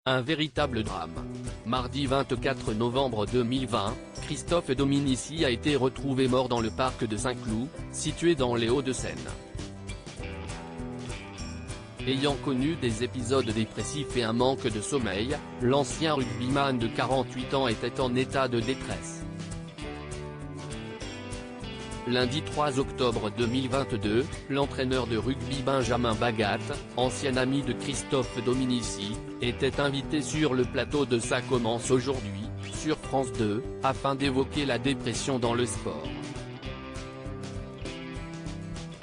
Un véritable drame. Mardi 24 novembre 2020, Christophe Dominici a été retrouvé mort dans le parc de Saint-Cloud, situé dans les Hauts-de-Seine. Ayant connu des épisodes dépressifs et un manque de sommeil, l'ancien rugbyman de 48 ans était en état de détresse. Lundi 3 octobre 2022, l'entraîneur de rugby Benjamin Bagat, ancien ami de Christophe Dominici, était invité sur le plateau de Ça commence aujourd'hui, sur France 2, afin d'évoquer la dépression dans le sport.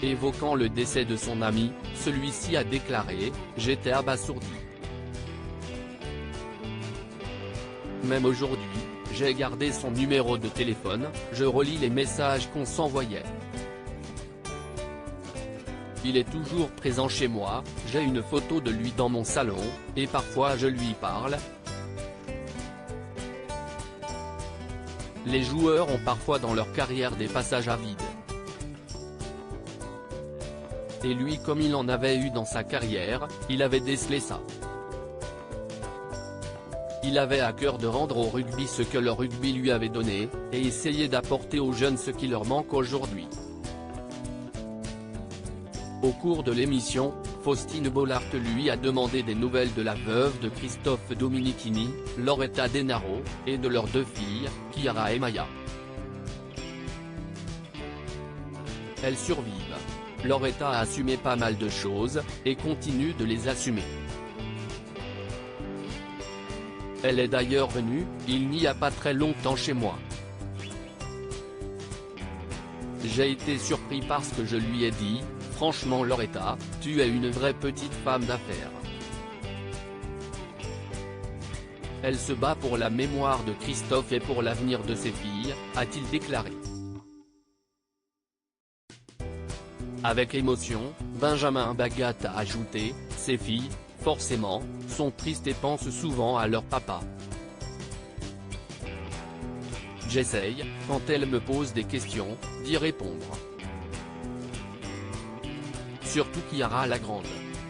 Évoquant le décès de son ami, celui-ci a déclaré « J'étais abasourdi. Même aujourd'hui, j'ai gardé son numéro de téléphone, je relis les messages qu'on s'envoyait. Il est toujours présent chez moi, j'ai une photo de lui dans mon salon, et parfois je lui parle. Les joueurs ont parfois dans leur carrière des passages à vide. Et lui, comme il en avait eu dans sa carrière, il avait décelé ça. Il avait à cœur de rendre au rugby ce que le rugby lui avait donné, et essayer d'apporter aux jeunes ce qui leur manque aujourd'hui. Au cours de l'émission, Faustine Bollard lui a demandé des nouvelles de la veuve de Christophe Dominici, Loretta Denaro, et de leurs deux filles, Chiara et Maya. Elles survivent. Loretta a assumé pas mal de choses, et continue de les assumer. Elle est d'ailleurs venue, il n'y a pas très longtemps chez moi. J'ai été surpris parce que je lui ai dit, franchement Loretta, tu es une vraie petite femme d'affaires. Elle se bat pour la mémoire de Christophe et pour l'avenir de ses filles, a-t-il déclaré. Avec émotion, Benjamin Bagat a ajouté, ses filles, forcément, sont tristes et pensent souvent à leur papa. J'essaye, quand elles me posent des questions, d'y répondre. Surtout Chiara la grande.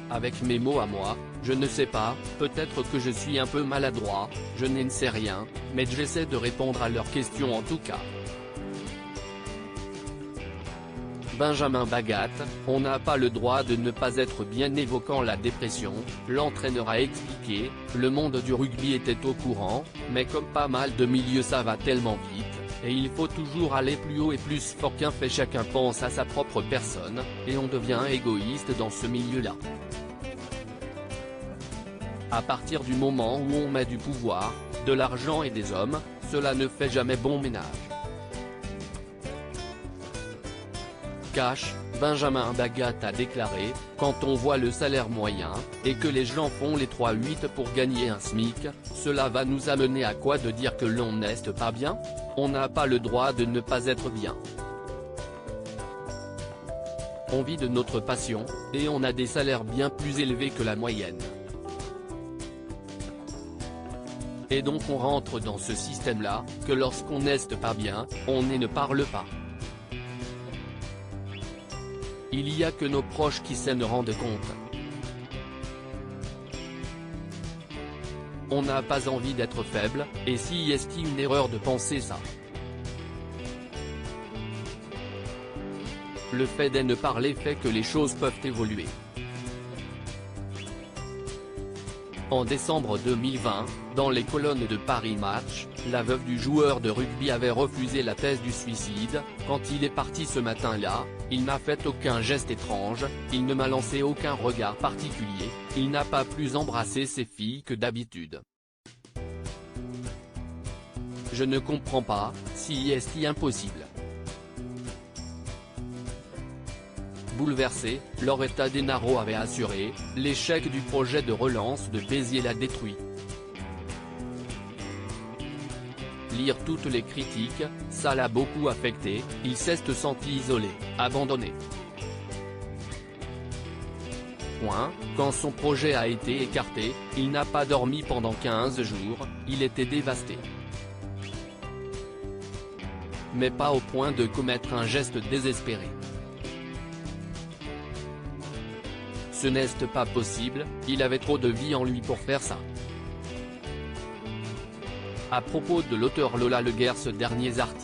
Avec mes mots à moi, je ne sais pas, peut-être que je suis un peu maladroit, je n'en sais rien, mais j'essaie de répondre à leurs questions en tout cas. Benjamin Bagat, on n'a pas le droit de ne pas être bien. Évoquant la dépression, l'entraîneur a expliqué, le monde du rugby était au courant, mais comme pas mal de milieux ça va tellement vite, et il faut toujours aller plus haut et plus fort qu'un fait. Chacun pense à sa propre personne, et on devient égoïste dans ce milieu-là. À partir du moment où on met du pouvoir, de l'argent et des hommes, cela ne fait jamais bon ménage. Cash, Benjamin Bagat a déclaré, quand on voit le salaire moyen, et que les gens font les 3-8 pour gagner un SMIC, cela va nous amener à quoi de dire que l'on n'est pas bien? On n'a pas le droit de ne pas être bien. On vit de notre passion, et on a des salaires bien plus élevés que la moyenne. Et donc on rentre dans ce système-là, que lorsqu'on n'est pas bien, on ne parle pas. Il y a que nos proches qui s'en rendent compte. On n'a pas envie d'être faible, et si est-ce une erreur de penser ça? Le fait de ne parler fait que les choses peuvent évoluer. En décembre 2020, dans les colonnes de Paris Match, la veuve du joueur de rugby avait refusé la thèse du suicide. Quand il est parti ce matin-là, il n'a fait aucun geste étrange, il ne m'a lancé aucun regard particulier, il n'a pas plus embrassé ses filles que d'habitude. Je ne comprends pas, si est impossible. Bouleversée, Loretta Denaro avait assuré, l'échec du projet de relance de Béziers l'a détruit. Lire toutes les critiques, ça l'a beaucoup affecté, il s'est senti isolé, abandonné. Quand son projet a été écarté, il n'a pas dormi pendant 15 jours, il était dévasté. Mais pas au point de commettre un geste désespéré. Ce n'est pas possible, il avait trop de vie en lui pour faire ça. À propos de l'auteur Lola Leguer, ce dernier article